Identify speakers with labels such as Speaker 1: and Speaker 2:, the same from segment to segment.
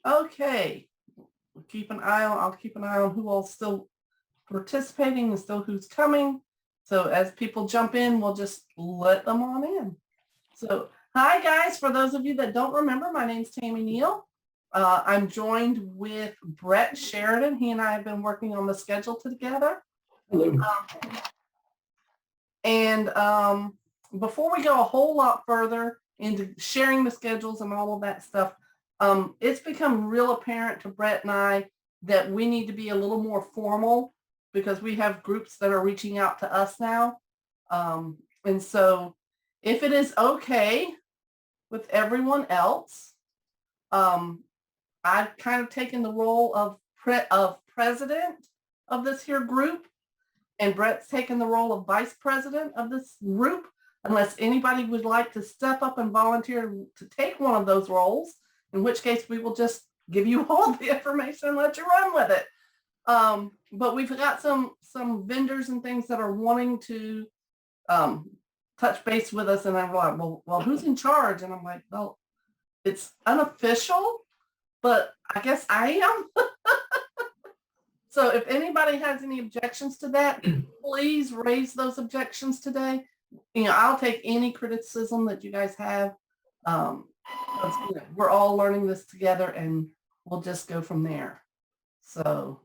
Speaker 1: Okay. I'll keep an eye on who all's still participating and still who's coming. So as people jump in, we'll just let them on in. So hi guys, for those of you that don't remember, my name's Tammy Neal. I'm joined with Brett Sheridan. He and I have been working on the schedule together.
Speaker 2: Hello.
Speaker 1: Before we go a whole lot further into sharing the schedules and all of that stuff, it's become real apparent to Brett and I that we need to be a little more formal because we have groups that are reaching out to us now. And so if it is okay with everyone else, I've kind of taken the role of president of this here group, and Brett's taken the role of vice president of this group, unless anybody would like to step up and volunteer to take one of those roles, in which case we will just give you all the information and let you run with it. But we've got some vendors and things that are wanting to touch base with us, and I'm like, well, who's in charge? And I'm like, well, it's unofficial, but I guess I am. So if anybody has any objections to that, please raise those objections today. I'll take any criticism that you guys have. We're all learning this together, and we'll just go from there. So,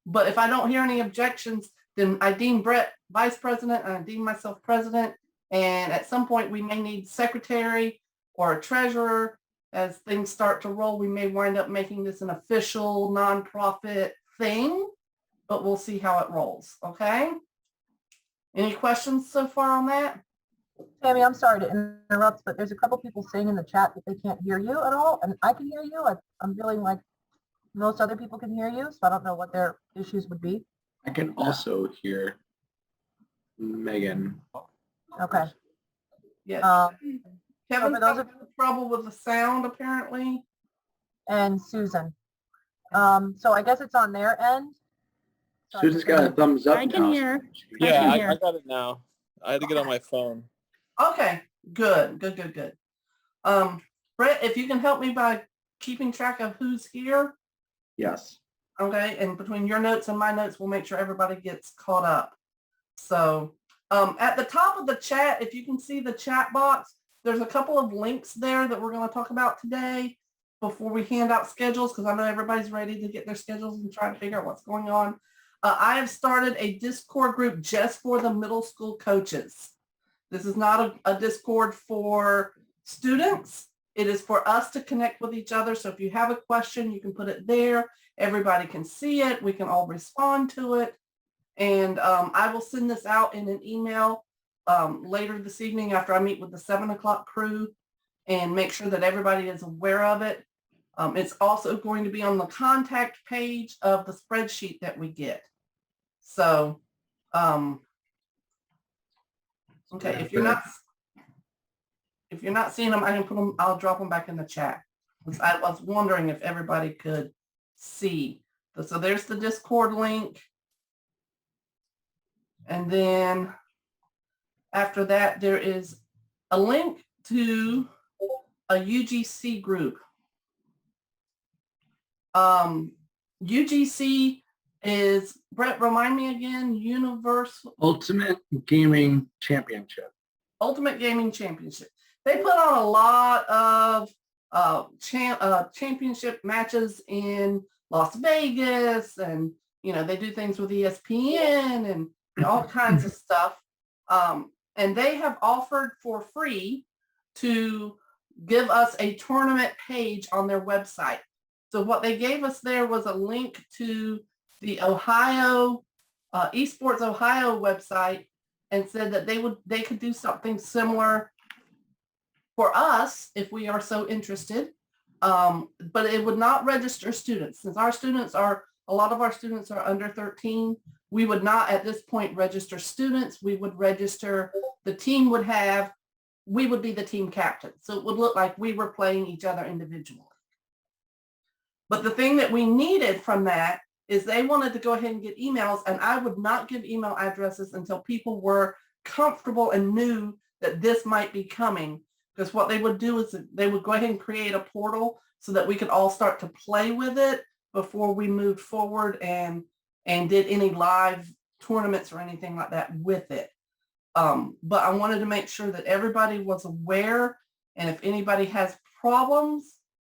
Speaker 1: but if I don't hear any objections, then I deem Brett vice president, and I deem myself president. And at some point, we may need secretary or a treasurer. As things start to roll, we may wind up making this an official nonprofit thing, but we'll see how it rolls. Okay. Any questions so far on that?
Speaker 3: Tammy, I'm sorry to interrupt, but there's a couple people saying in the chat that they can't hear you at all, and I can hear you. I'm feeling like most other people can hear you, so I don't know what their issues would be.
Speaker 2: I can also hear Megan.
Speaker 3: Okay.
Speaker 1: Yeah. Kevin's
Speaker 3: those
Speaker 1: having trouble with the sound apparently.
Speaker 3: And Susan. So I guess it's on their end. So
Speaker 2: Susan's got a thumbs up.
Speaker 4: I can hear.
Speaker 5: Yeah, I got it now. I had to get on my phone.
Speaker 1: Okay, good. Brett, if you can help me by keeping track of who's here.
Speaker 2: Yes.
Speaker 1: Okay, and between your notes and my notes, we'll make sure everybody gets caught up. So at the top of the chat, if you can see the chat box, there's a couple of links there that we're going to talk about today before we hand out schedules, because I know everybody's ready to get their schedules and try to figure out what's going on. I have started a Discord group just for the middle school coaches. This is not a Discord for students. It is for us to connect with each other. So if you have a question, you can put it there. Everybody can see it. We can all respond to it. And I will send this out in an email later this evening after I meet with the 7 o'clock crew and make sure that everybody is aware of it. It's also going to be on the contact page of the spreadsheet that we get. So, okay, if you're not seeing them, I can put them, I'll drop them back in the chat. I was wondering if everybody could see. So there's the Discord link. And then after that, there is a link to a UGC group. UGC is, Brett, remind me again, Universal
Speaker 2: Ultimate Gaming Championship.
Speaker 1: Ultimate Gaming Championship. They put on a lot of championship matches in Las Vegas, and they do things with ESPN and all kinds of stuff. And they have offered for free to give us a tournament page on their website. So what they gave us there was a link to the Ohio Esports Ohio website, and said that they could do something similar for us if we are so interested. But it would not register students. Since a lot of our students are under 13, we would not at this point register students. We would register, the team we would be the team captain. So it would look like we were playing each other individually. But the thing that we needed from that is they wanted to go ahead and get emails, and I would not give email addresses until people were comfortable and knew that this might be coming. Because what they would do is they would go ahead and create a portal so that we could all start to play with it before we moved forward and did any live tournaments or anything like that with it. But I wanted to make sure that everybody was aware, and if anybody has problems,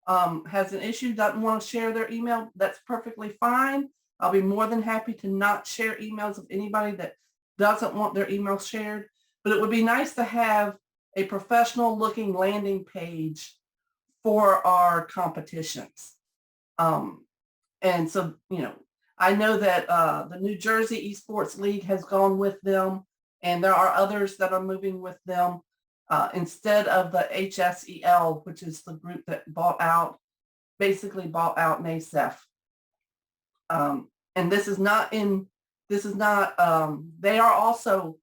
Speaker 1: has an issue, doesn't want to share their email, that's perfectly fine. I'll be more than happy to not share emails of anybody that doesn't want their email shared. But it would be nice to have a professional looking landing page for our competitions. And so, I know that the New Jersey Esports League has gone with them, and there are others that are moving with them instead of the HSEL, which is the group that basically bought out NASEF. And this is not, they are also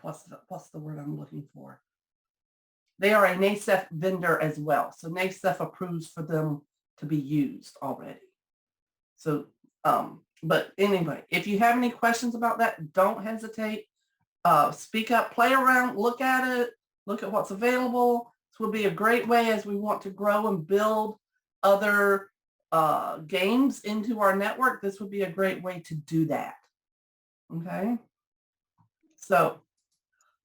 Speaker 1: what's the word I'm looking for? They are a NASEF vendor as well. So NASEF approves for them to be used already. So, but anyway, if you have any questions about that, don't hesitate. Speak up, play around, look at it, look at what's available. This will be a great way as we want to grow and build other games into our network. This would be a great way to do that. Okay. So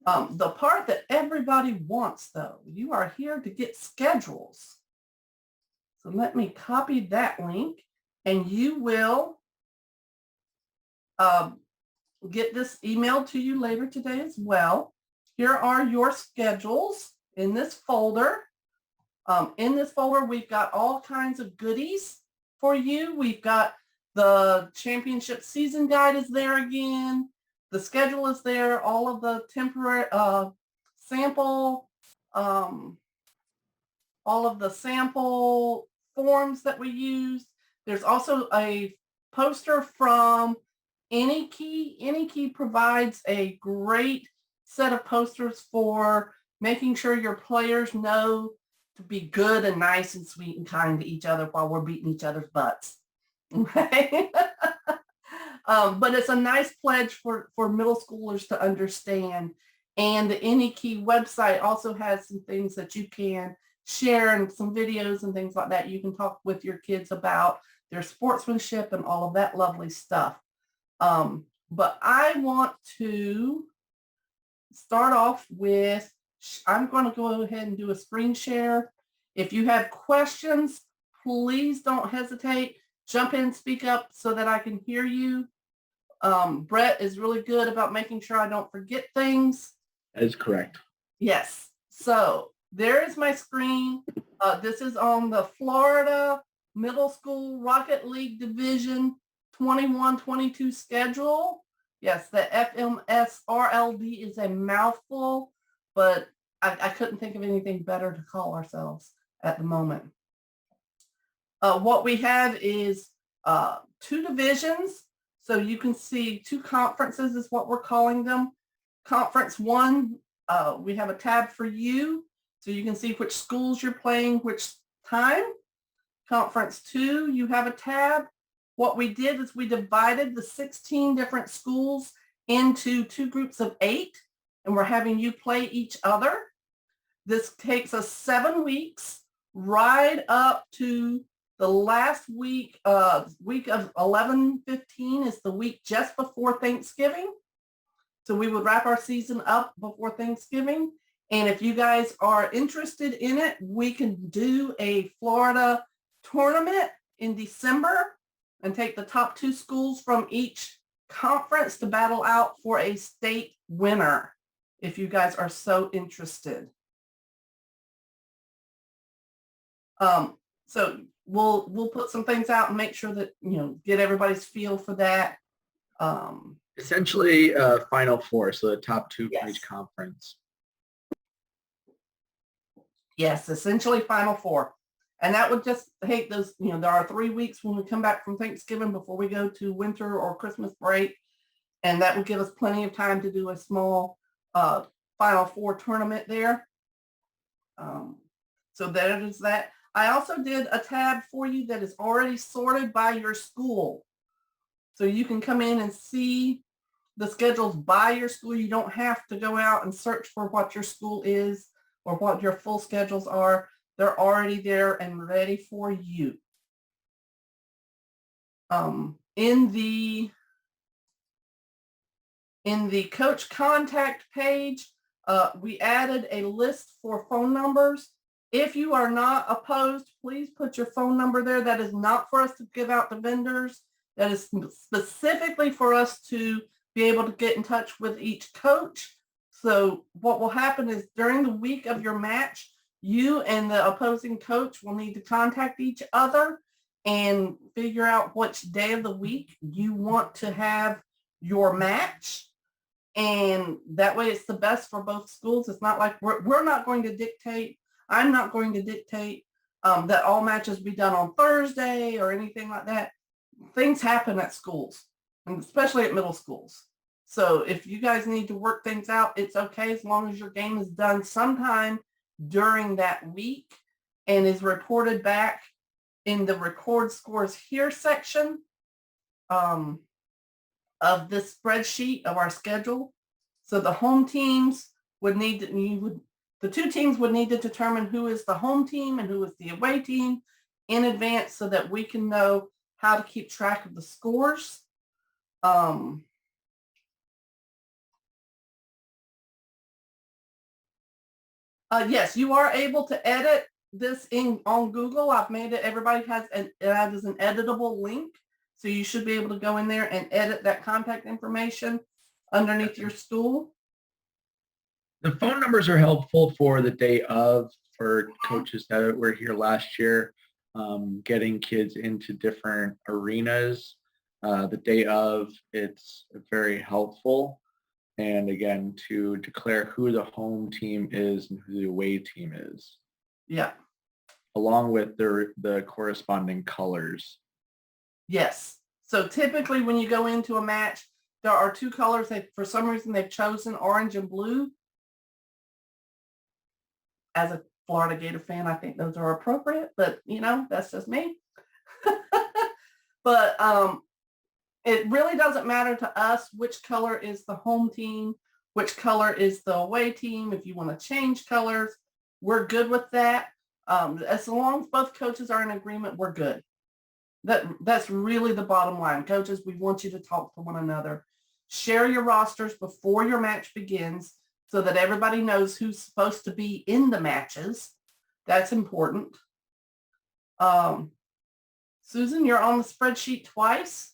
Speaker 1: the part that everybody wants, though, you are here to get schedules. So let me copy that link, and you will get this emailed to you later today as well. Here are your schedules in this folder. In this folder, we've got all kinds of goodies for you. We've got the championship season guide is there again. The schedule is there. All of the temporary sample, all of the sample forms that we use. There's also a poster from AnyKey. AnyKey provides a great set of posters for making sure your players know to be good and nice and sweet and kind to each other while we're beating each other's butts. Okay. But it's a nice pledge for middle schoolers to understand. And the AnyKey website also has some things that you can share and some videos and things like that. You can talk with your kids about their sportsmanship and all of that lovely stuff. But I want to start off with, I'm going to go ahead and do a screen share. If you have questions, please don't hesitate. Jump in, speak up so that I can hear you. Brett is really good about making sure I don't forget things.
Speaker 2: That is correct.
Speaker 1: Yes. So there is my screen. This is on the Florida Middle School Rocket League Division 21-22 schedule. Yes, the FMSRLD is a mouthful, but I couldn't think of anything better to call ourselves at the moment. What we have is 2 divisions. So you can see 2 conferences is what we're calling them. Conference 1, we have a tab for you. So you can see which schools you're playing, which time. Conference 2, you have a tab. What we did is we divided the 16 different schools into 2 groups of 8, and we're having you play each other. This takes us 7 weeks, right up to the last week, week of 11/15 is the week just before Thanksgiving. So we would wrap our season up before Thanksgiving. And if you guys are interested in it, we can do a Florida tournament in December and take the top 2 schools from each conference to battle out for a state winner, if you guys are so interested. So we'll put some things out and make sure that, get everybody's feel for that.
Speaker 2: Essentially, Final Four, so the top 2 from each
Speaker 1: Yes.
Speaker 2: conference.
Speaker 1: Yes, essentially Final Four. And that would just take those, there are 3 weeks when we come back from Thanksgiving before we go to winter or Christmas break. And that would give us plenty of time to do a small Final Four tournament there. So that is that. I also did a tab for you that is already sorted by your school. So you can come in and see the schedules by your school. You don't have to go out and search for what your school is or what your full schedules are. They're already there and ready for you. In the coach contact page, we added a list for phone numbers. If you are not opposed, please put your phone number there. That is not for us to give out to vendors. That is specifically for us to be able to get in touch with each coach. So what will happen is during the week of your match, you and the opposing coach will need to contact each other and figure out which day of the week you want to have your match. And that way it's the best for both schools. It's not like we're not going to dictate, I'm not going to dictate that all matches be done on Thursday or anything like that. Things happen at schools, and especially at middle schools. So if you guys need to work things out, it's okay as long as your game is done sometime during that week and is reported back in the record scores here section of this spreadsheet of our schedule. So the home teams would need to, the two teams would need to determine who is the home team and who is the away team in advance so that we can know how to keep track of the scores. Yes, you are able to edit this on Google. I've made it, everybody has it as an editable link. So you should be able to go in there and edit that contact information underneath your stool.
Speaker 2: The phone numbers are helpful for the day of, for coaches that were here last year, getting kids into different arenas. The day of, it's very helpful. And again, to declare who the home team is and who the away team is.
Speaker 1: Yeah.
Speaker 2: Along with the corresponding colors.
Speaker 1: Yes. So typically when you go into a match, there are two colors that for some reason they've chosen orange and blue. As a Florida Gator fan, I think those are appropriate, but you know, that's just me. But it really doesn't matter to us which color is the home team, which color is the away team. If you want to change colors, we're good with that. As long as both coaches are in agreement, we're good. That's really the bottom line. Coaches, we want you to talk to one another. Share your rosters before your match begins so that everybody knows who's supposed to be in the matches. That's important. Susan, you're on the spreadsheet twice.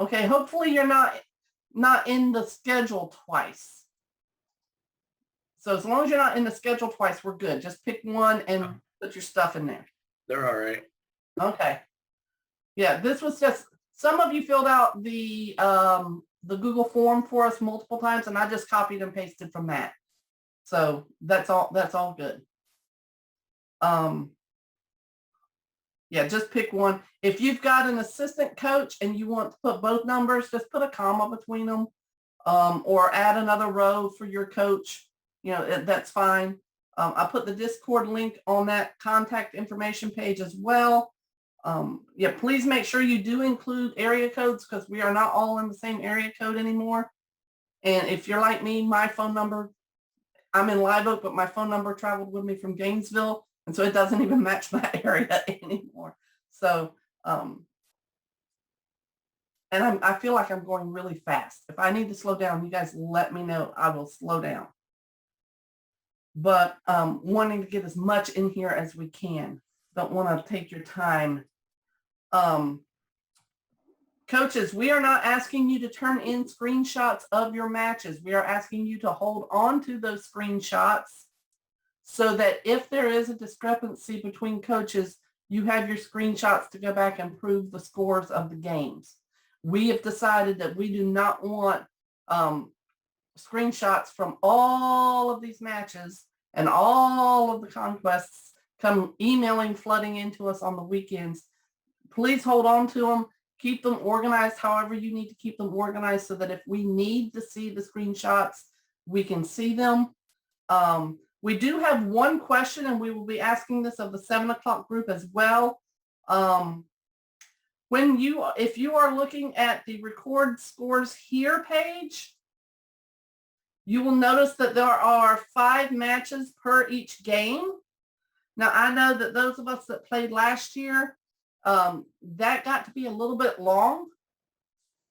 Speaker 1: Okay, hopefully you're not in the schedule twice. So as long as you're not in the schedule twice, we're good. Just pick one and put your stuff in there.
Speaker 2: They're all right.
Speaker 1: Okay. Yeah, this was just, some of you filled out the Google form for us multiple times, and I just copied and pasted from that. So that's all good. Yeah, just pick one. If you've got an assistant coach and you want to put both numbers, just put a comma between them, or add another row for your coach. You know, that's fine. I put the Discord link on that contact information page as well. Yeah, please make sure you do include area codes because we are not all in the same area code anymore. And if you're like me, my phone number, I'm in Live Oak, but my phone number traveled with me from Gainesville. And so it doesn't even match my area anymore. So, and I feel like I'm going really fast. If I need to slow down, you guys let me know. I will slow down. But wanting to get as much in here as we can. Don't want to take your time. Coaches, we are not asking you to turn in screenshots of your matches. We are asking you to hold on to those screenshots so that if there is a discrepancy between coaches, you have your screenshots to go back and prove the scores of the games. We have decided that we do not want screenshots from all of these matches and all of the conquests come emailing, flooding into us on the weekends. Please hold on to them. Keep them organized however you need to keep them organized so that if we need to see the screenshots, we can see them. We do have one question, and we will be asking this of the 7 o'clock group as well. If you are looking at the record scores here page, You will notice that there are 5 matches per each game. Now, I know that those of us that played last year, that got to be a little bit long.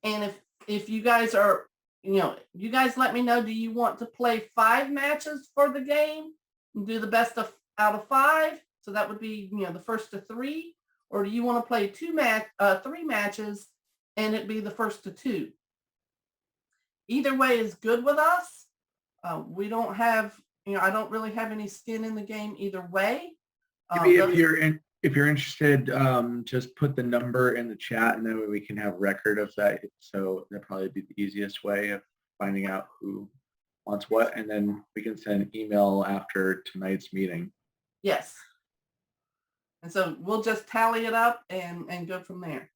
Speaker 1: And if you guys are, you guys let me know, do you want to play 5 matches for the game and do the best out of 5? So that would be, the first to 3. Or do you want to play 3 matches and it be the first to 2? Either way is good with us. We don't have, I don't really have any skin in the game either way.
Speaker 2: Maybe if you're interested, just put the number in the chat, and then we can have record of that. So that'll probably be the easiest way of finding out who wants what, and then we can send an email after tonight's meeting.
Speaker 1: Yes. And so we'll just tally it up and go from there.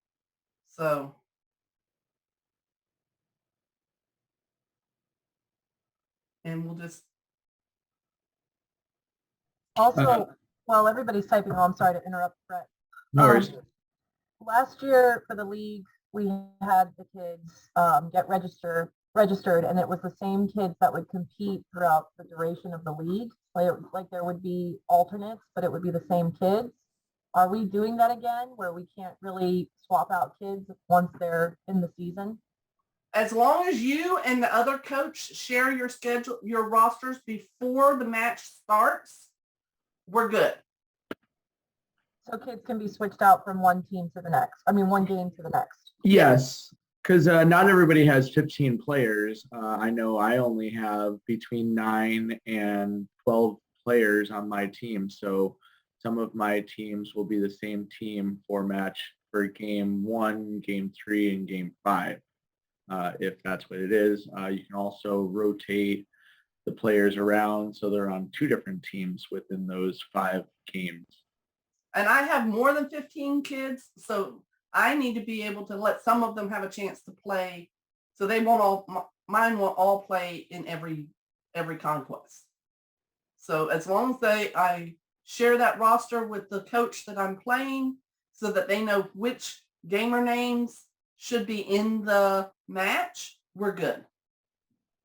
Speaker 1: So. And we'll just.
Speaker 3: Also, while everybody's typing, I'm sorry to interrupt, Brett.
Speaker 2: No worries.
Speaker 3: Last year for the league, we had the kids get registered, and it was the same kids that would compete throughout the duration of the league. Like there would be alternates, but it would be the same kids. Are we doing that again, where we can't really swap out kids once they're in the season?
Speaker 1: As long as you and the other coach share your schedule, your rosters before the match starts, we're good.
Speaker 3: So kids can be switched out from one team to the next. I mean, one game to the next.
Speaker 2: Yes, because not everybody has 15 players. I know I only have between 9 and 12 players on my team. So some of my teams will be the same team match for game 1, game 3, and game 5. If that's what it is. You can also rotate the players around so they're on 2 different teams within those 5 games.
Speaker 1: And I have more than 15 kids, so I need to be able to let some of them have a chance to play. So they won't mine won't all play in every conquest. So as long as I share that roster with the coach that I'm playing so that they know which gamer names should be in the match, we're good.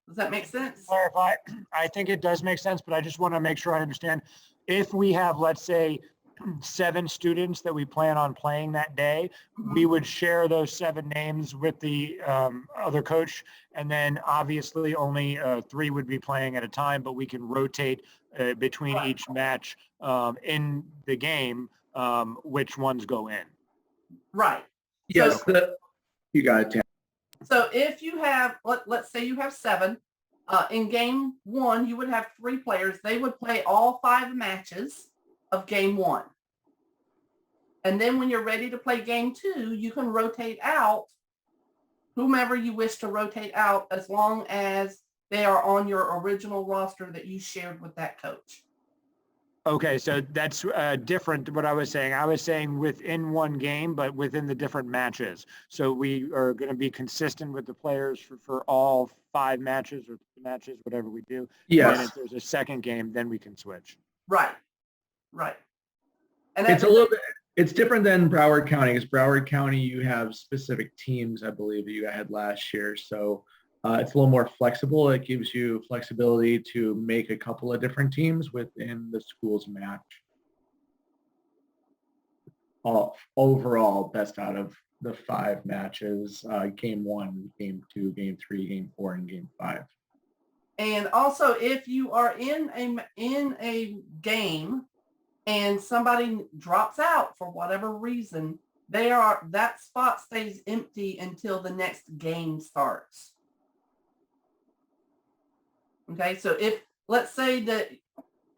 Speaker 1: Does that make sense?
Speaker 4: Clarify. I think it does make sense, but I just want to make sure I understand. If we have, let's say, 7 students that we plan on playing that day, we would share those 7 names with the other coach, and then obviously only 3 would be playing at a time, but we can rotate between each match in the game, which ones go in.
Speaker 1: Right.
Speaker 2: Yes, you got it, Tam.
Speaker 1: So if you have, let's say you have 7, in game 1, you would have 3 players. They would play all 5 matches of game 1. And then when you're ready to play game 2, you can rotate out whomever you wish to rotate out, as long as they are on your original roster that you shared with that coach.
Speaker 4: Okay, so that's different than what I was saying. I was saying within one game, but within the different matches. So we are going to be consistent with the players for all 5 matches or matches, whatever we do.
Speaker 2: Yes.
Speaker 4: And if there's a second game, then we can switch.
Speaker 1: Right. Right. And
Speaker 2: It's a little bit, it's different than Broward County, because Broward County, you have specific teams, I believe, that you had last year. So it's a little more flexible. It gives you flexibility to make a couple of different teams within the school's match. Overall, best out of the 5 matches, game 1, game 2, game 3, game 4, and game 5.
Speaker 1: And also, if you are in a game and somebody drops out for whatever reason, that spot stays empty until the next game starts. Okay, so if, let's say that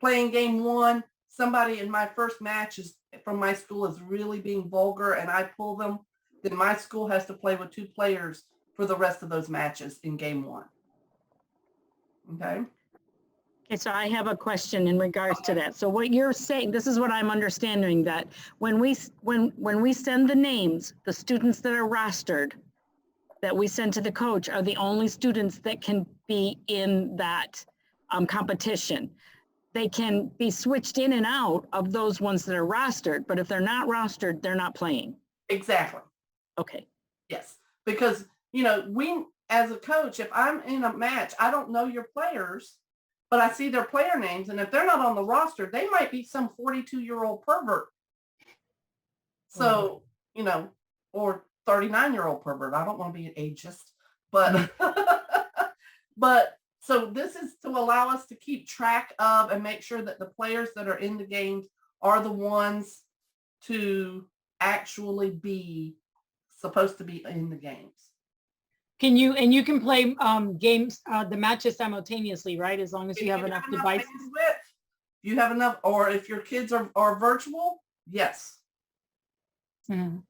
Speaker 1: playing game 1, somebody in my first match from my school is really being vulgar and I pull them, then my school has to play with 2 players for the rest of those matches in game 1. Okay.
Speaker 6: Okay, so I have a question in regards to that. So what you're saying, this is what I'm understanding, that when we send the names, the students that are rostered, that we send to the coach are the only students that can be in that competition. They can be switched in and out of those ones that are rostered, but if they're not rostered, they're not playing.
Speaker 1: Exactly.
Speaker 6: Okay.
Speaker 1: Yes, because as a coach, if I'm in a match, I don't know your players, but I see their player names, and if they're not on the roster, they might be some 42-year-old pervert. So, you know, or 39-year-old pervert. I don't want to be an ageist, but but so this is to allow us to keep track of and make sure that the players that are in the games are the ones to actually be supposed to be in the games.
Speaker 7: You can play games, the matches simultaneously, right? As long as you have enough devices.
Speaker 1: Bandwidth, you have enough, or if your kids are virtual, yes.
Speaker 7: Mhm.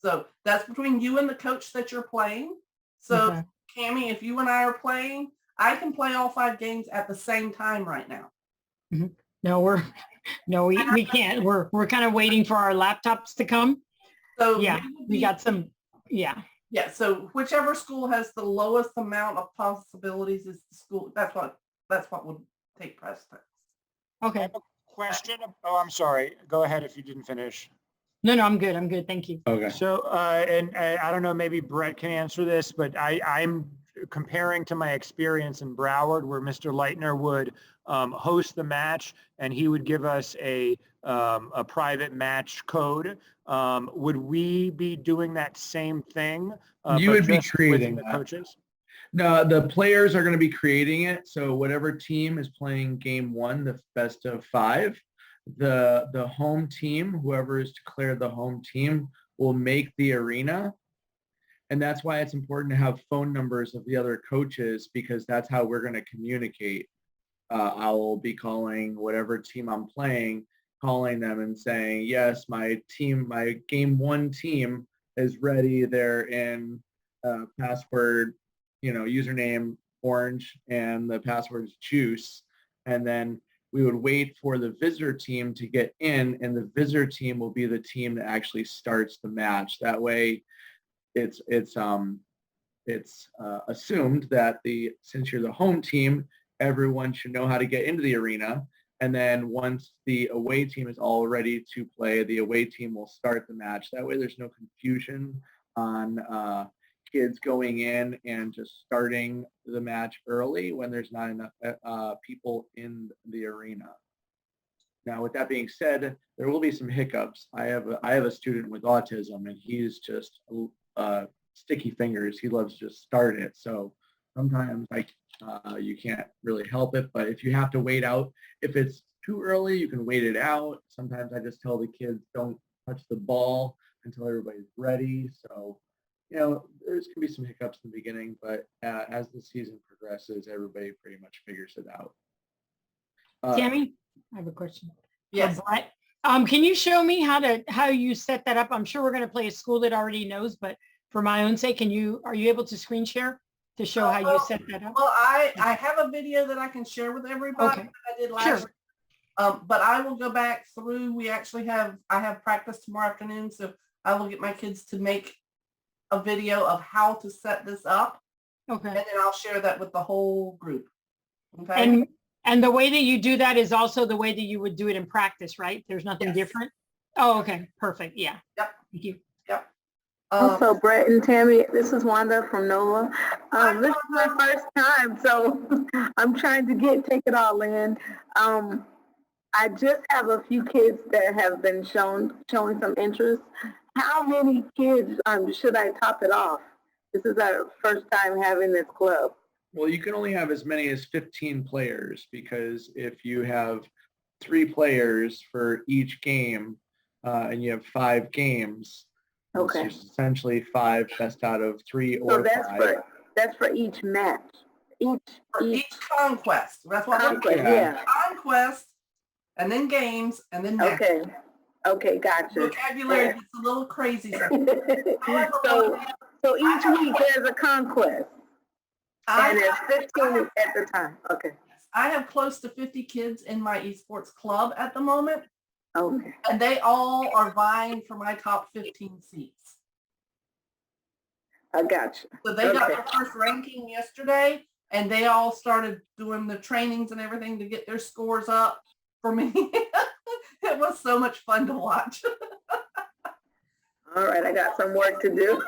Speaker 1: So that's between you and the coach that you're playing. So
Speaker 7: Okay.
Speaker 1: Cammie, if you and I are playing, I can play all 5 games at the same time right now.
Speaker 7: No, we can't. We're kind of waiting for our laptops to come.
Speaker 1: So
Speaker 7: Yeah, we got some, yeah.
Speaker 1: Yeah, so whichever school has the lowest amount of possibilities is the school. That's what would take precedence.
Speaker 4: I
Speaker 7: Okay.
Speaker 4: have a question. Oh, I'm sorry. Go ahead if you didn't finish.
Speaker 7: No, I'm good. I'm good. Thank you.
Speaker 2: Okay.
Speaker 4: So, and I don't know, maybe Brett can answer this, but I'm comparing to my experience in Broward where Mr. Leitner would host the match and he would give us a private match code. Would we be doing that same thing?
Speaker 2: You
Speaker 4: but
Speaker 2: would be
Speaker 4: just with
Speaker 2: creating
Speaker 4: the
Speaker 2: that.
Speaker 4: coaches?
Speaker 2: No, the players are going to be creating it. So whatever team is playing game 1, the best of 5, the home team, whoever is declared the home team, will make the arena. And that's why it's important to have phone numbers of the other coaches, because that's how we're going to communicate. I will be calling whatever team I'm playing, calling them and saying, yes, my game 1 team is ready. They're in password, username orange, and the password is juice. And then we would wait for the visitor team to get in, and the visitor team will be the team that actually starts the match. That way it's assumed that since you're the home team, everyone should know how to get into the arena. And then once the away team is all ready to play, the away team will start the match. That way there's no confusion on kids going in and just starting the match early when there's not enough people in the arena. Now, with that being said, there will be some hiccups. I have a student with autism, and he's just sticky fingers. He loves to just start it. So sometimes you can't really help it. But if you have to wait out, if it's too early, you can wait it out. Sometimes I just tell the kids don't touch the ball until everybody's ready. So, there's going to be some hiccups in the beginning, but as the season progresses, everybody pretty much figures it out.
Speaker 7: Tammy, I have a question.
Speaker 1: Yes.
Speaker 7: Brett. Can you show me how you set that up? I'm sure we're going to play a school that already knows, but for my own sake, are you able to screen share to show how you set that up?
Speaker 1: Well, I have a video that I can share with everybody that I did last year. But I will go back through. I have practice tomorrow afternoon, so I will get my kids to make a video of how to set this up.
Speaker 7: Okay.
Speaker 1: And then I'll share that with the whole group. Okay.
Speaker 7: And the way that you do that is also the way that you would do it in practice, right? There's nothing different? Oh, okay. Perfect. Yeah.
Speaker 1: Yep.
Speaker 7: Thank you.
Speaker 1: Yep.
Speaker 8: Also, Brett and Tammy, this is Wanda from NOLA. This is my first time, so I'm trying to take it all in. I just have a few kids that have been showing some interest. How many kids should I top it off? This is our first time having this club.
Speaker 2: Well, you can only have as many as 15 players, because if you have 3 players for each game and you have 5 games,
Speaker 8: okay,
Speaker 2: there's essentially 5 best out of 3 or
Speaker 8: so that's
Speaker 2: 5.
Speaker 8: That's for each match.
Speaker 1: Each conquest. That's what
Speaker 8: conquest, yeah.
Speaker 1: Conquest, and then games, and then match.
Speaker 8: Okay, gotcha.
Speaker 1: Vocabulary gets a little crazy.
Speaker 8: So each week there's a conquest. And there's 15 at the time. Okay.
Speaker 1: I have close to 50 kids in my esports club at the moment.
Speaker 8: Okay.
Speaker 1: And they all are vying for my top 15 seats.
Speaker 8: I gotcha.
Speaker 1: So they got their first ranking yesterday, and they all started doing the trainings and everything to get their scores up for me. It was so much fun to watch.
Speaker 8: All right, I got some work to do.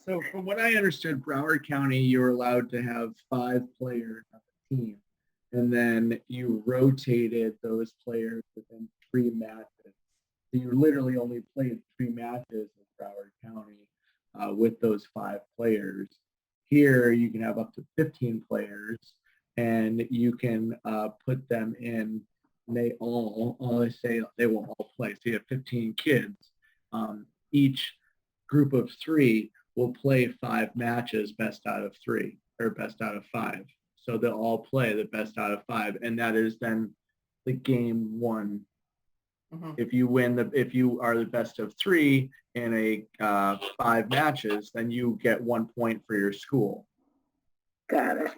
Speaker 2: So from what I understood, Broward County, you were allowed to have 5 players on the team. And then you rotated those players within 3 matches. So you literally only played 3 matches in Broward County with those 5 players. Here, you can have up to 15 players, and you can put them in, and they will all play. So you have 15 kids. Each group of 3 will play 5 matches, best out of 3 or best out of 5. So they'll all play the best out of 5, and that is then the game 1.
Speaker 1: Mhm.
Speaker 2: If you are the best of 3 in a 5 matches, then you get 1 point for your school.
Speaker 8: Got it.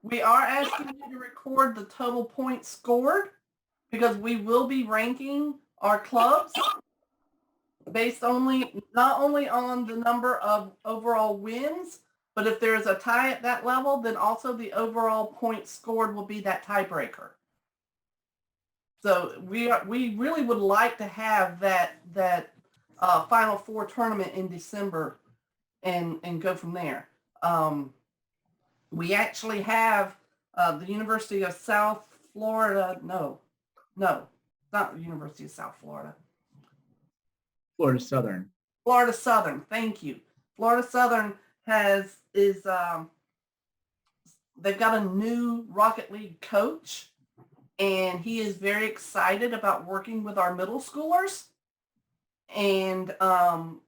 Speaker 1: We are asking you to record the total points scored because we will be ranking our clubs based not only on the number of overall wins, but if there's a tie at that level, then also the overall points scored will be that tiebreaker. So we really would like to have that Final Four tournament in December and go from there. We actually have the University of South Florida. No, not the University of South Florida.
Speaker 2: Florida Southern.
Speaker 1: Florida Southern. Thank you. Florida Southern they've got a new Rocket League coach, and he is very excited about working with our middle schoolers, and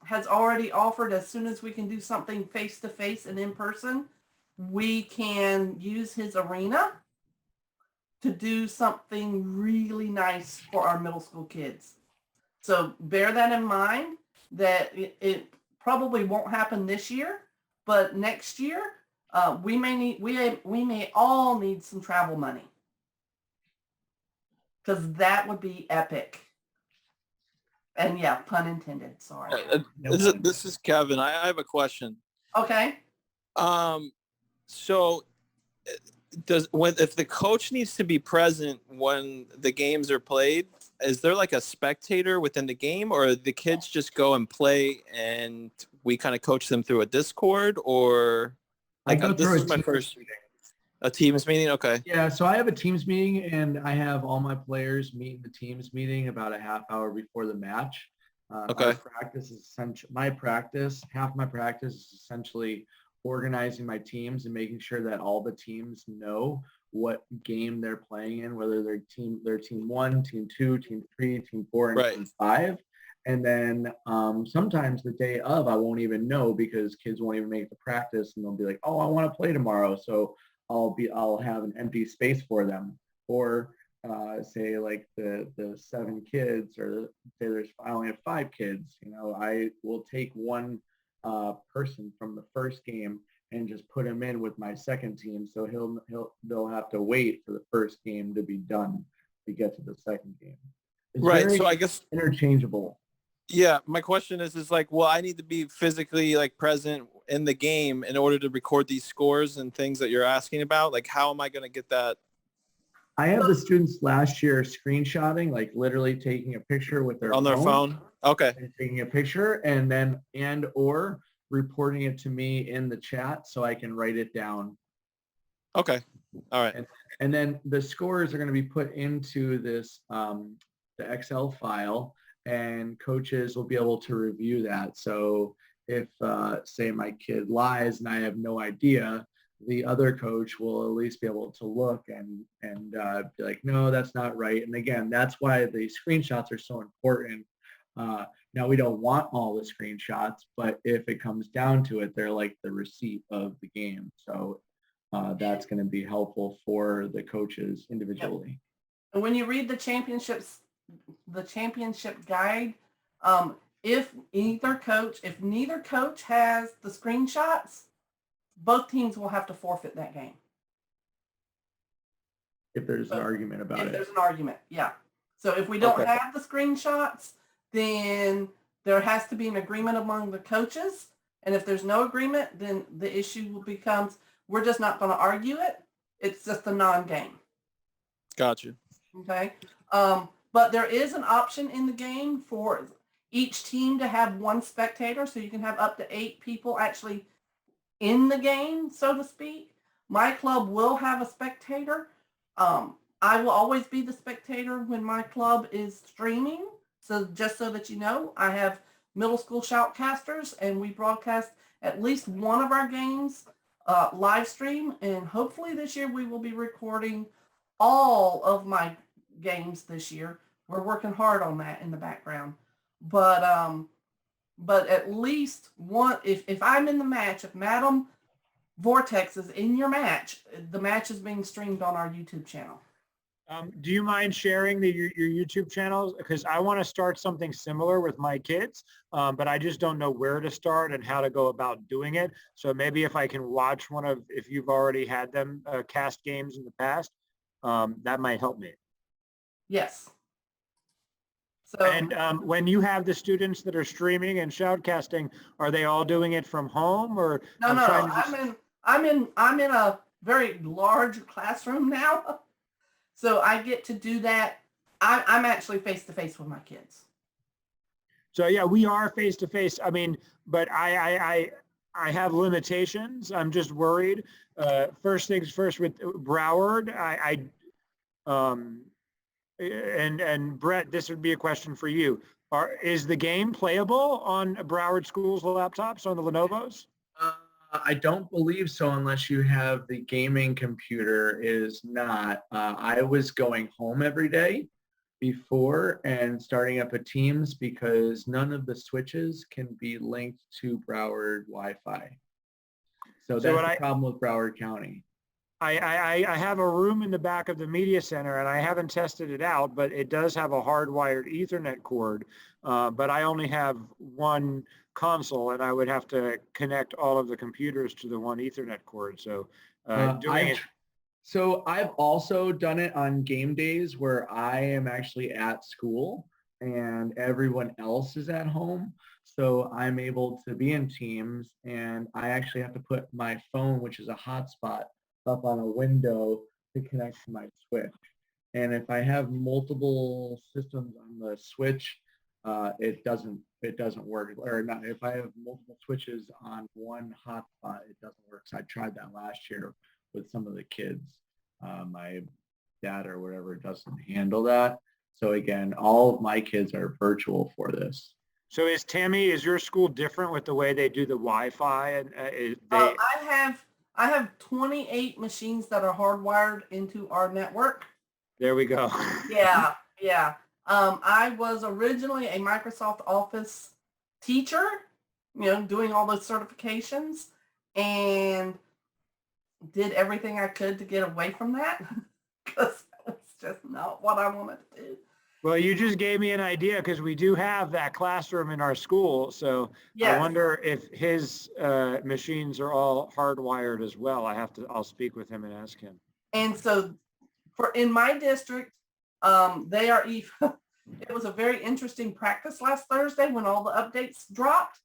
Speaker 1: has already offered, as soon as we can do something face-to-face and in person, we can use his arena to do something really nice for our middle school kids. So bear that in mind, that it probably won't happen this year, but next year we may all need some travel money, because that would be epic. And yeah, pun intended. Sorry.
Speaker 5: This is Kevin. I have a question.
Speaker 1: Okay.
Speaker 5: So if the coach needs to be present when the games are played, is there like a spectator within the game, or the kids just go and play and we kind of coach them through a Discord, or like this is my first a Teams meeting? Okay.
Speaker 2: Yeah, so I have a Teams meeting, and I have all my players meet in the Teams meeting about a half hour before the match.
Speaker 5: Okay.
Speaker 2: Our practice is half my practice is essentially organizing my teams and making sure that all the teams know what game they're playing in, whether they're team 1, team 2, team 3, team 4, and
Speaker 5: Right.
Speaker 2: team 5. And then sometimes the day of, I won't even know because kids won't even make the practice, and they'll be like, "Oh, I want to play tomorrow," so I'll have an empty space for them. Or say like the 7 kids, or say I only have 5 kids. I will take one person from the first game and just put him in with my second team, so they'll have to wait for the first game to be done to get to the second game. It's
Speaker 5: Right. So I guess
Speaker 2: interchangeable.
Speaker 5: Yeah, my question is like, well, I need to be physically like present in the game in order to record these scores and things that you're asking about. Like, how am I going to get that?
Speaker 2: I have the students last year screenshotting, like literally taking a picture with their
Speaker 5: On their phone? Okay.
Speaker 2: and taking a picture, and or reporting it to me in the chat so I can write it down.
Speaker 5: Okay. All right.
Speaker 2: And then the scores are going to be put into this the Excel file, and coaches will be able to review that. So if say my kid lies and I have no idea, the other coach will at least be able to look and be like, no, that's not right. And again, that's why the screenshots are so important. Now, we don't want all the screenshots, but if it comes down to it, they're like the receipt of the game. So that's going to be helpful for the coaches individually.
Speaker 1: And when you read the championship guide, if neither coach has the screenshots, both teams will have to forfeit that game.
Speaker 2: If there's an argument about it.
Speaker 1: If there's an argument, yeah. So if we don't have the screenshots, then there has to be an agreement among the coaches. And if there's no agreement, then the issue becomes, we're just not going to argue it. It's just a non-game.
Speaker 5: Gotcha.
Speaker 1: Okay. But there is an option in the game for, each team to have one spectator, so you can have up to 8 people actually in the game, so to speak. My club will have a spectator. I will always be the spectator when my club is streaming. So just so that you know, I have middle school shoutcasters, and we broadcast at least one of our games live stream. And hopefully this year we will be recording all of my games this year. We're working hard on that in the background. But at least one, if I'm in the match, if Madam Vortex is in your match, the match is being streamed on our YouTube channel.
Speaker 4: Do you mind sharing your YouTube channels? Because I want to start something similar with my kids, but I just don't know where to start and how to go about doing it. So maybe if I can watch if you've already had them cast games in the past, that might help me.
Speaker 1: Yes. So,
Speaker 4: And when you have the students that are streaming and shoutcasting, are they all doing it from home, or?
Speaker 1: no, I'm in a very large classroom now. So I get to do that. I'm actually face to face with my kids.
Speaker 4: So yeah, we are face to face. I mean, but I have limitations. I'm just worried. First things first with Broward, and Brett, this would be a question for you. Is the game playable on Broward Schools laptops, on the Lenovo's?
Speaker 2: I don't believe so unless you have the gaming computer. It is not. I was going home every day before and starting up a Teams because none of the switches can be linked to Broward Wi-Fi. So that's the problem with Broward County.
Speaker 4: I have a room in the back of the media center, and I haven't tested it out, but it does have a hardwired Ethernet cord. But I only have one console, and I would have to connect all of the computers to the one Ethernet cord. So
Speaker 2: So I've also done it on game days where I am actually at school and everyone else is at home. So I'm able to be in Teams, and I actually have to put my phone, which is a hotspot, up on a window to connect to my switch. And if I have multiple systems on the switch, it doesn't work. Or not, if I have multiple switches on one hotspot, it doesn't work. So I tried that last year with some of the kids. My dad or whatever doesn't handle that. So again, all of my kids are virtual for this.
Speaker 4: So is your school different with the way they do the Wi-Fi? And
Speaker 1: I have 28 machines that are hardwired into our network.
Speaker 4: There we go.
Speaker 1: Yeah. I was originally a Microsoft Office teacher, doing all those certifications, and did everything I could to get away from that because it's just not what I wanted to do.
Speaker 4: Well, you just gave me an idea because we do have that classroom in our school. So yes. I wonder if his machines are all hardwired as well. I'll speak with him and ask him.
Speaker 1: And so in my district, they are even, it was a very interesting practice last Thursday when all the updates dropped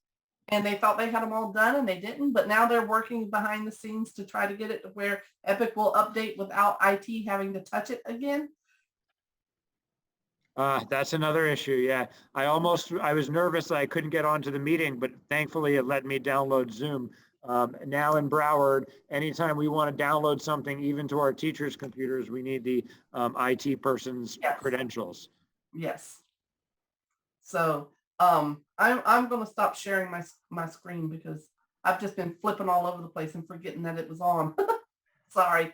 Speaker 1: and they thought they had them all done and they didn't, but now they're working behind the scenes to try to get it to where Epic will update without IT having to touch it again.
Speaker 4: That's another issue. Yeah. I was nervous that I couldn't get onto the meeting, but thankfully it let me download Zoom. Now in Broward, anytime we want to download something, even to our teachers' computers, we need the IT person's credentials.
Speaker 1: Yes. So I'm going to stop sharing my screen because I've just been flipping all over the place and forgetting that it was on. Sorry.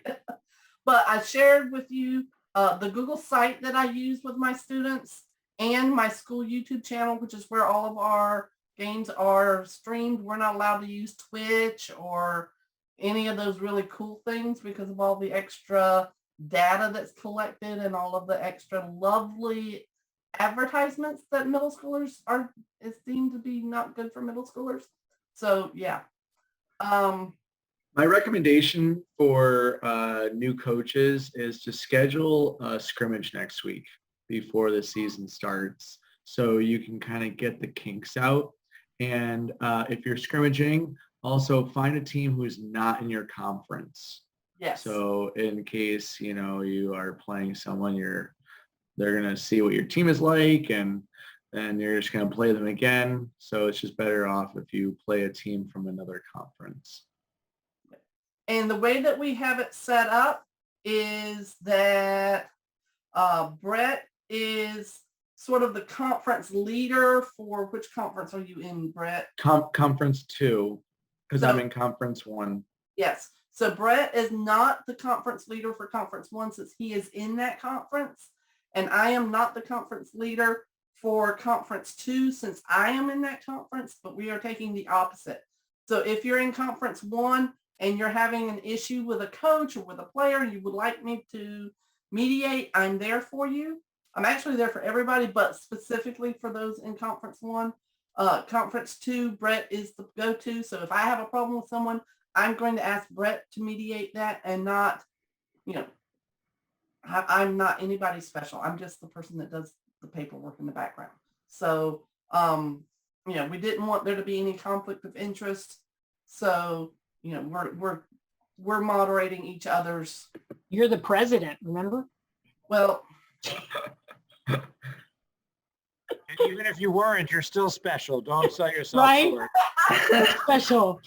Speaker 1: But I shared with you the Google site that I use with my students and my school YouTube channel, which is where all of our games are streamed. We're not allowed to use Twitch or any of those really cool things because of all the extra data that's collected and all of the extra lovely advertisements that middle schoolers is deemed to be not good for middle schoolers. So yeah.
Speaker 2: My recommendation for new coaches is to schedule a scrimmage next week before the season starts so you can kind of get the kinks out. And if you're scrimmaging, also find a team who's not in your conference.
Speaker 1: Yes.
Speaker 2: So in case, you are playing someone, they're going to see what your team is like and then you're just going to play them again. So it's just better off if you play a team from another conference.
Speaker 1: And the way that we have it set up is that Brett is sort of the conference leader for which conference are you in, Brett?
Speaker 2: Conference 2, because I'm
Speaker 1: So-
Speaker 2: in conference 1.
Speaker 1: Yes. So Brett is not the conference leader for conference 1 since he is in that conference. And I am not the conference leader for conference 2 since I am in that conference, but we are taking the opposite. So if you're in conference 1 and you're having an issue with a coach or with a player, you would like me to mediate, I'm there for you. I'm actually there for everybody, but specifically for those in conference 1. Conference 2, Brett is the go-to. So if I have a problem with someone, I'm going to ask Brett to mediate that and not, I'm not anybody special. I'm just the person that does the paperwork in the background. So, we didn't want there to be any conflict of interest. So, we're moderating each other's.
Speaker 7: You're the president, remember?
Speaker 1: Well,
Speaker 4: And even if you weren't, you're still special. Don't sell yourself
Speaker 7: Right?
Speaker 4: short.
Speaker 7: Special.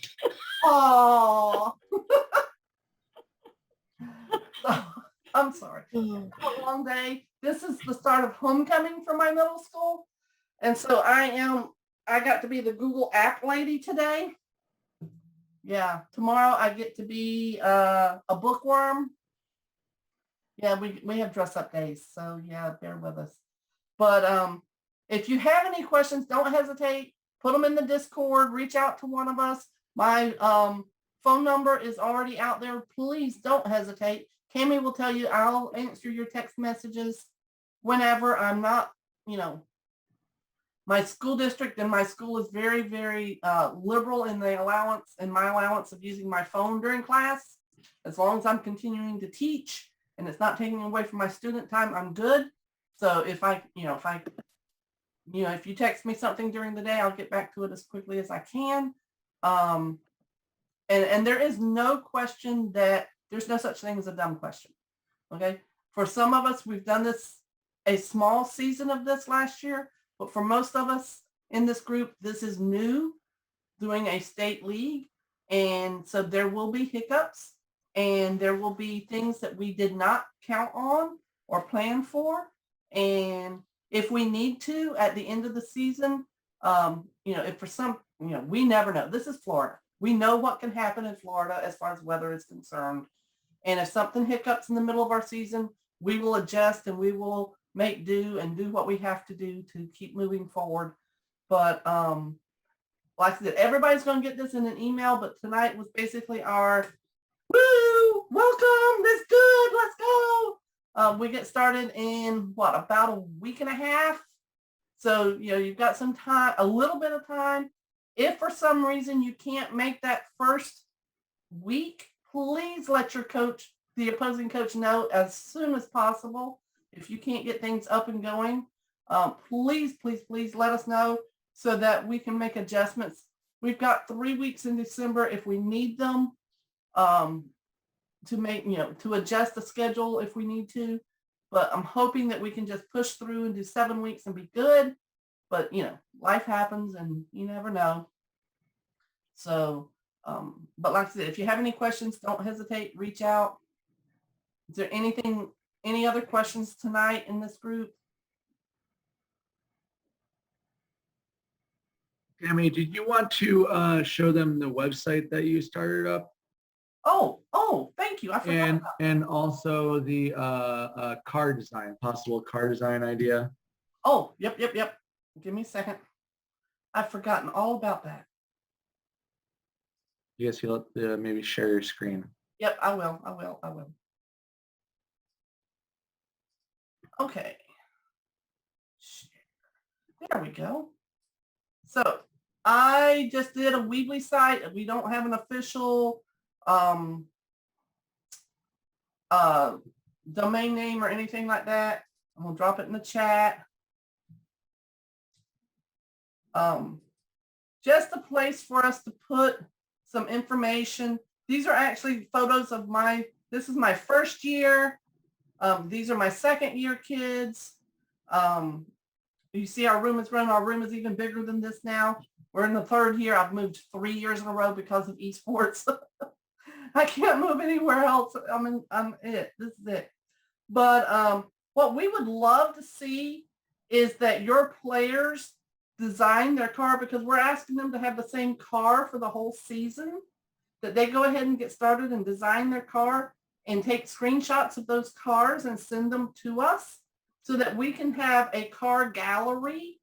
Speaker 1: oh, I'm sorry. A long day. This is the start of homecoming for my middle school. And so I got to be the Google app lady today. Yeah. Tomorrow I get to be a bookworm. Yeah, we have dress up days. So yeah, bear with us. But if you have any questions, don't hesitate. Put them in the Discord, reach out to one of us. My phone number is already out there. Please don't hesitate. Cami will tell you I'll answer your text messages whenever. I'm not, my school district and my school is very, very liberal in my allowance of using my phone during class. As long as I'm continuing to teach and it's not taking away from my student time, I'm good. So if you text me something during the day, I'll get back to it as quickly as I can. And there is no question that there's no such thing as a dumb question. Okay. For some of us, we've done this a small season of this last year, but for most of us in this group, this is new, doing a state league. And so there will be hiccups and there will be things that we did not count on or plan for. And if we need to, at the end of the season, if for some, we never know. This is Florida. We know what can happen in Florida as far as weather is concerned. And if something hiccups in the middle of our season, we will adjust and we will make do and do what we have to do to keep moving forward. But like I said, everybody's going to get this in an email, but tonight was basically our, woo, welcome, that's good, let's go. We get started in about a week and a half. So, you've got some time, a little bit of time. If for some reason you can't make that first week, please let your coach, the opposing coach, know as soon as possible. If you can't get things up and going, please let us know so that we can make adjustments. We've got 3 weeks in December if we need them to make, to adjust the schedule if we need to. But I'm hoping that we can just push through and do 7 weeks and be good. But, life happens and you never know. So, but like I said, if you have any questions, don't hesitate, reach out. Is there any other questions tonight in this group?
Speaker 2: Tammy, did you want to show them the website that you started up?
Speaker 1: Oh, thank you. I forgot.
Speaker 2: And also the car design, possible car design idea.
Speaker 1: Oh, yep. Give me a second. I've forgotten all about that.
Speaker 2: You guys feel maybe share your screen.
Speaker 1: Yep, I will. Okay. There we go. So I just did a Weebly site. We don't have an official domain name or anything like that. I'm gonna drop it in the chat. Just a place for us to put some information. These are actually photos of this is my first year. These are my second year kids. You see our room is grown. Our room is even bigger than this now. We're in the 3rd year. I've moved 3 years in a row because of esports. I can't move anywhere else. I'm it. This is it. But what we would love to see is that your players design their car, because we're asking them to have the same car for the whole season, that they go ahead and get started and design their car and take screenshots of those cars and send them to us so that we can have a car gallery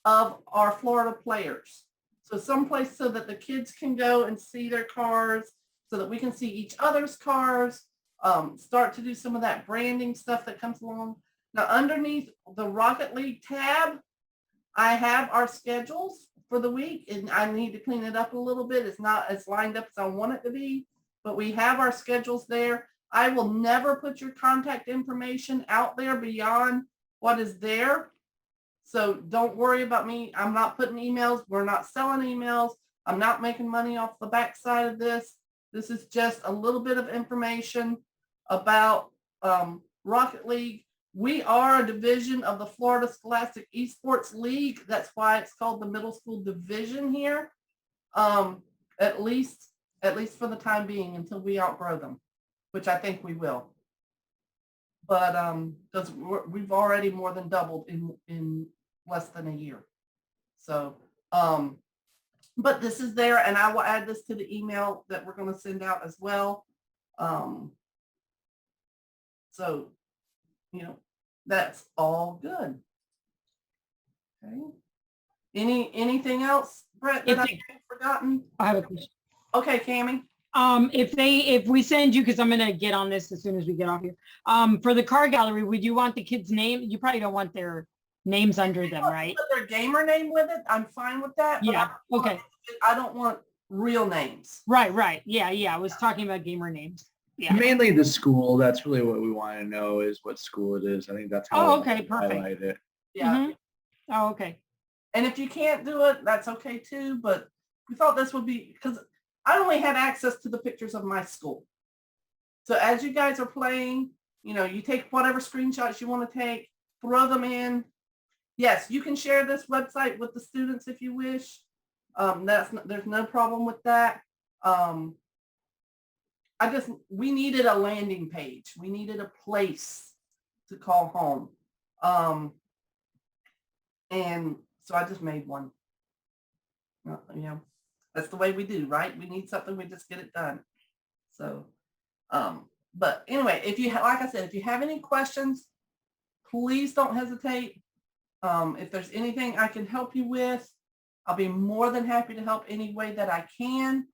Speaker 1: of our Florida players. So someplace so that the kids can go and see their cars, so that we can see each other's cars, start to do some of that branding stuff that comes along. Now, underneath the Rocket League tab, I have our schedules for the week, and I need to clean it up a little bit. It's not as lined up as I want it to be, but we have our schedules there. I will never put your contact information out there beyond what is there. So don't worry about me. I'm not putting emails. We're not selling emails. I'm not making money off the backside of this. This is just a little bit of information about Rocket League. We are a division of the Florida Scholastic Esports League. That's why it's called the middle school division here. At least for the time being, until we outgrow them, which I think we will. But because we've already more than doubled in less than a year. So, but this is there, and I will add this to the email that we're going to send out as well. So, that's all good. Okay. Anything else, Brett, that I've forgotten?
Speaker 7: I have a question.
Speaker 1: Okay, Cammie.
Speaker 7: If we send you, because I'm gonna get on this as soon as we get off here. For the car gallery, would you want the kids' name? You probably don't want their names under them, right?
Speaker 1: Put their gamer name with it. I'm fine with that.
Speaker 7: Yeah. Okay.
Speaker 1: I don't want real names.
Speaker 7: Right. Yeah. I was talking about gamer names. Yeah.
Speaker 2: Mainly the school. That's really what we want to know, is what school it is. I think that's how
Speaker 7: Oh, okay,
Speaker 2: we
Speaker 7: perfect.
Speaker 2: highlight it.
Speaker 1: Yeah.
Speaker 7: Mhm. Oh, okay.
Speaker 1: And if you can't do it, that's okay too. But we thought this would be, because I only had access to the pictures of my school. So as you guys are playing, you take whatever screenshots you want to take, throw them in. Yes, you can share this website with the students if you wish. There's no problem with that. We needed a landing page. We needed a place to call home. And so I just made one. That's the way we do, right? We need something, we just get it done. So, but anyway, like I said, if you have any questions, please don't hesitate. If there's anything I can help you with, I'll be more than happy to help any way that I can.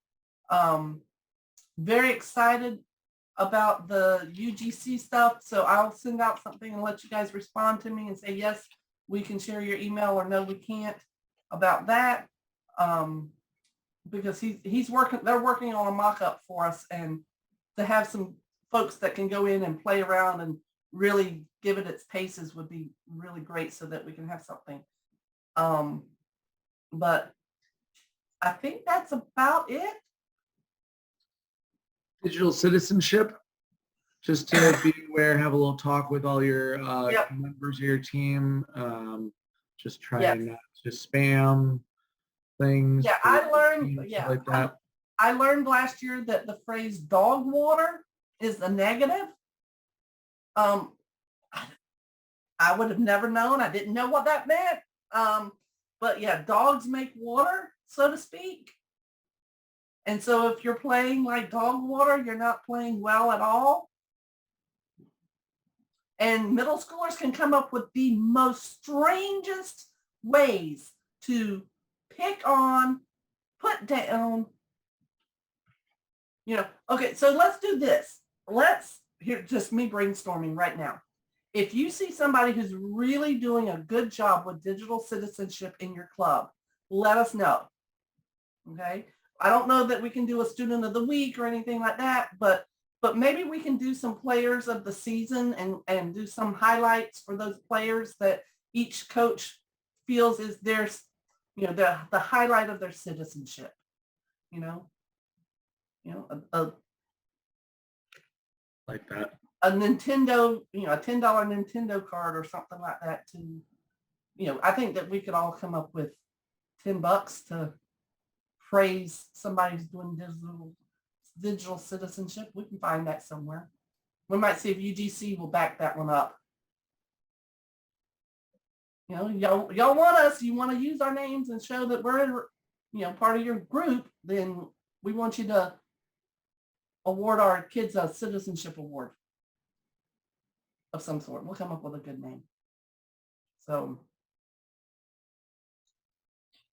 Speaker 1: Very excited about the UGC stuff. So I'll send out something and let you guys respond to me and say, yes, we can share your email, or no, we can't, about that. Because they're working on a mock-up for us, and to have some folks that can go in and play around and really give it its paces would be really great, so that we can have something. But I think that's about it.
Speaker 2: Digital citizenship, just to be aware, have a little talk with all your
Speaker 1: Yep.
Speaker 2: members of your team. Just try not to spam things.
Speaker 1: Yeah, I learned.
Speaker 2: Stuff like that.
Speaker 1: I learned last year that the phrase dog water is a negative. I would have never known. I didn't know what that meant. But yeah, dogs make water, so to speak. And so if you're playing like dog water, you're not playing well at all. And middle schoolers can come up with the most strangest ways to pick on, put down, Okay, so let's do this. Just me brainstorming right now. If you see somebody who's really doing a good job with digital citizenship in your club, let us know. Okay. I don't know that we can do a student of the week or anything like that, but maybe we can do some players of the season and do some highlights for those players that each coach feels is their, the highlight of their citizenship.
Speaker 2: Like that.
Speaker 1: A Nintendo, a $10 Nintendo card or something like that to, I think that we could all come up with $10 to praise somebody who's doing digital citizenship. We can find that somewhere. We might see if UGC will back that one up. Y'all want us, you want to use our names and show that we're, part of your group, then we want you to award our kids a citizenship award of some sort. We'll come up with a good name. So.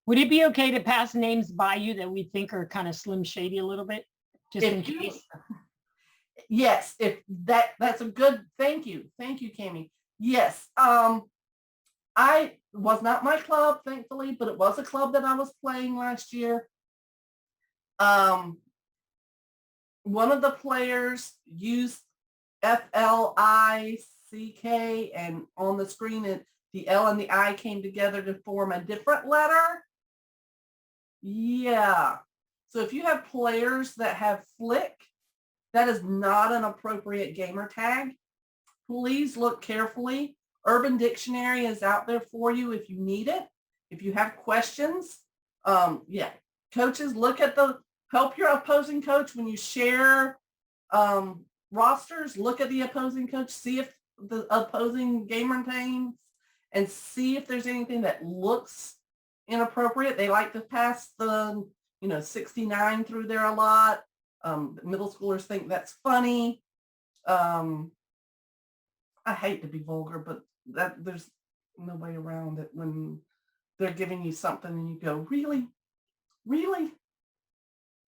Speaker 7: Would it be okay to pass names by you that we think are kind of slim shady a little bit? Just in case?
Speaker 1: Yes, if that's a good, thank you. Thank you, Cammie. Yes. I was not my club, thankfully, but it was a club that I was playing last year. One of the players used FLICK, and on the screen, the L and the I came together to form a different letter. Yeah. So if you have players that have flick, that is not an appropriate gamer tag. Please look carefully. Urban Dictionary is out there for you if you need it. If you have questions, coaches, help your opposing coach when you share rosters. Look at the opposing coach, see if the opposing gamer names, and see if there's anything that looks inappropriate. They like to pass the 69 through there a lot. Middle schoolers think that's funny. I hate to be vulgar, but there's no way around it when they're giving you something and you go, really?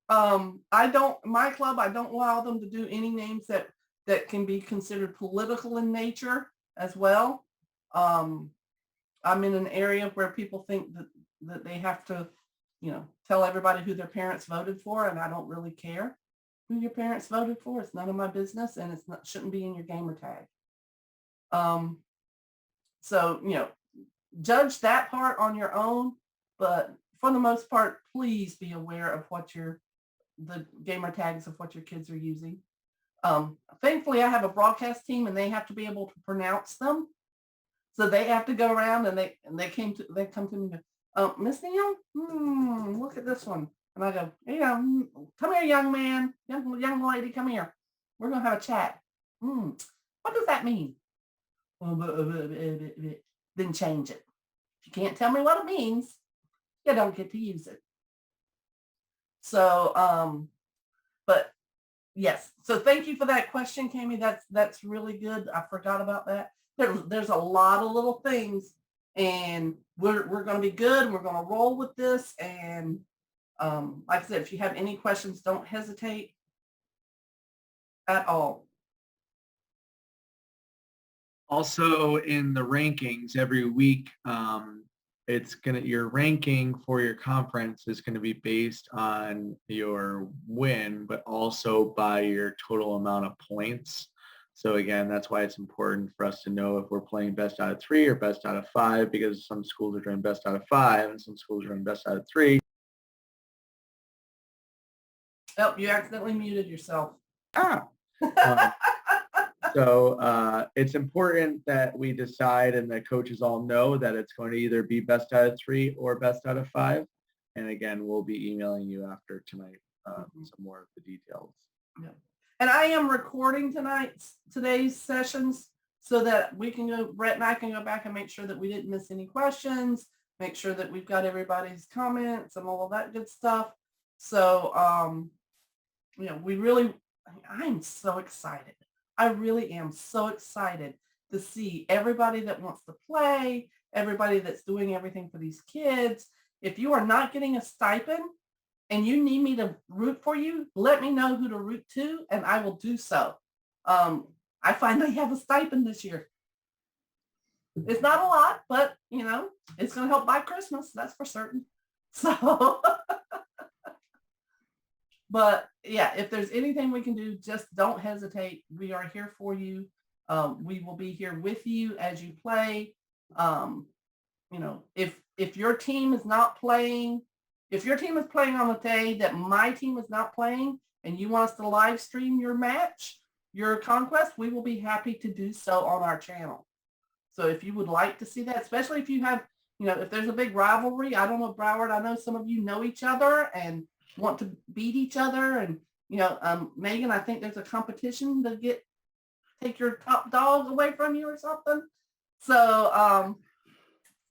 Speaker 1: My club, I don't allow them to do any names that can be considered political in nature as well. I'm in an area where people think that they have to, tell everybody who their parents voted for, and I don't really care who your parents voted for. It's none of my business, and shouldn't be in your gamer tag. So, judge that part on your own, but for the most part, please be aware of what the gamer tags of what your kids are using. Thankfully, I have a broadcast team, and they have to be able to pronounce them. So they have to go around, and they come to me and go, Miss Neal, look at this one. And I go, hey, come here, young man, young lady, come here. We're going to have a chat. What does that mean? Then change it. If you can't tell me what it means, you don't get to use it. So, but yes. So thank you for that question, Cammie. That's really good. I forgot about that. There's a lot of little things, and we're going to be good. We're going to roll with this. And like I said, if you have any questions, don't hesitate at all.
Speaker 2: Also, in the rankings every week, your ranking for your conference is going to be based on your win, but also by your total amount of points. So again, that's why it's important for us to know if we're playing best out of 3 or best out of 5, because some schools are doing best out of 5 and some schools are doing best out of 3.
Speaker 1: Oh, you accidentally muted yourself.
Speaker 2: So it's important that we decide, and the coaches all know that it's going to either be best out of 3 or best out of 5. And again, we'll be emailing you after tonight some more of the details.
Speaker 1: Yeah. And I am recording today's sessions so that Brett and I can go back and make sure that we didn't miss any questions, make sure that we've got everybody's comments and all of that good stuff. So, I'm so excited. I really am so excited to see everybody that wants to play, everybody that's doing everything for these kids. If you are not getting a stipend and you need me to root for you, let me know who to root to, and I will do so. I finally have a stipend this year. It's not a lot, but, it's going to help buy Christmas. That's for certain. So, but yeah, if there's anything we can do, just don't hesitate. We are here for you. We will be here with you as you play. If your team is not playing, if your team is playing on the day that my team is not playing and you want us to live stream your match, your conquest, we will be happy to do so on our channel. So if you would like to see that, especially if you have, if there's a big rivalry, I don't know, Broward, I know some of you know each other and want to beat each other. And, Megan, I think there's a competition to take your top dog away from you or something. So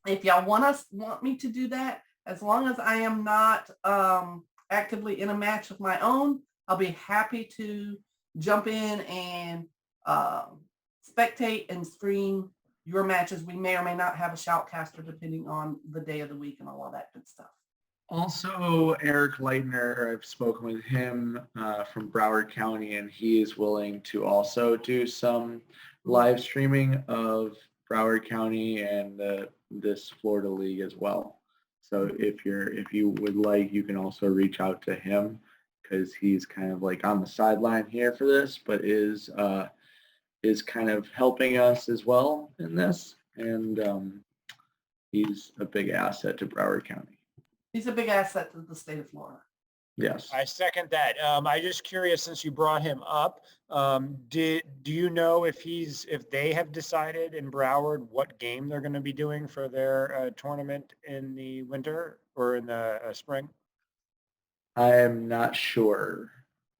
Speaker 1: if y'all want me to do that, as long as I am not actively in a match of my own, I'll be happy to jump in and spectate and stream your matches. We may or may not have a shoutcaster depending on the day of the week and all of that good stuff.
Speaker 2: Also, Eric Leitner, I've spoken with him from Broward County, and he is willing to also do some live streaming of Broward County and this Florida League as well. So if you would like, you can also reach out to him, because he's kind of like on the sideline here for this, but is kind of helping us as well in this, and he's a big asset to Broward County.
Speaker 1: He's a big asset to the state of Florida.
Speaker 2: Yes.
Speaker 4: I second that. I'm just curious, since you brought him up, do you know if they have decided in Broward what game they're going to be doing for their tournament in the winter or in the spring?
Speaker 2: I am not sure.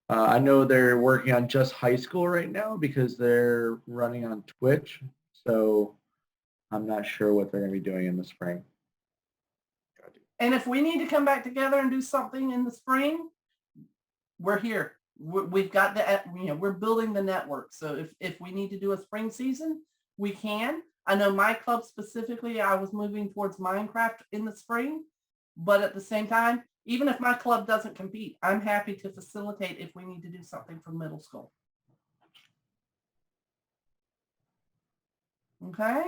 Speaker 2: I know they're working on just high school right now because they're running on Twitch. So I'm not sure what they're going to be doing in the spring.
Speaker 1: And if we need to come back together and do something in the spring, we're here. We've got we're building the network. So if we need to do a spring season, we can. I know my club specifically, I was moving towards Minecraft in the spring, but at the same time, even if my club doesn't compete, I'm happy to facilitate if we need to do something for middle school. Okay.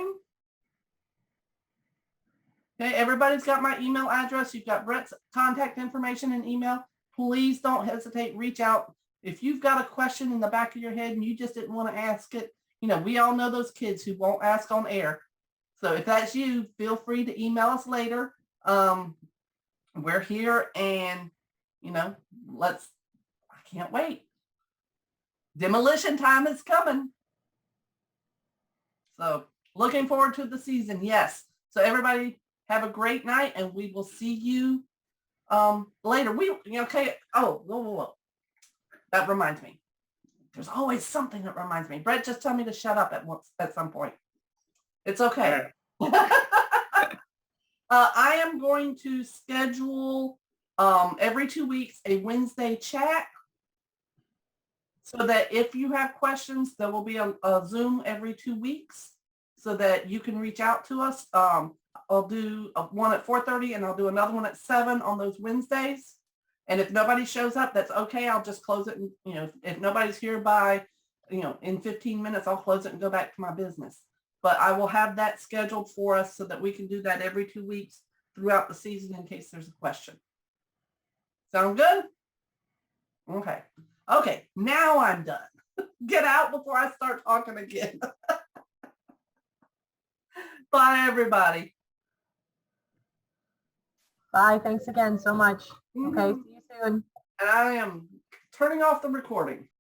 Speaker 1: Okay, everybody's got my email address. You've got Brett's contact information and email. Please don't hesitate. Reach out. If you've got a question in the back of your head and you just didn't want to ask it, we all know those kids who won't ask on air. So if that's you, feel free to email us later. We're here, and, I can't wait. Demolition time is coming. So looking forward to the season. Yes. So everybody, have a great night, and we will see you later. Okay. Oh, whoa. That reminds me. There's always something that reminds me. Brett, just tell me to shut up at some point. It's okay. I am going to schedule every 2 weeks a Wednesday chat, so that if you have questions, there will be a Zoom every 2 weeks so that you can reach out to us. I'll do one at 4:30 and I'll do another one at 7 on those Wednesdays. And if nobody shows up, that's okay. I'll just close it. And, if nobody's here by, in 15 minutes, I'll close it and go back to my business. But I will have that scheduled for us so that we can do that every 2 weeks throughout the season in case there's a question. Sound good? Okay. Okay, now I'm done. Get out before I start talking again. Bye, everybody.
Speaker 3: Bye. Thanks again so much. Okay. See you soon.
Speaker 1: And I am turning off the recording.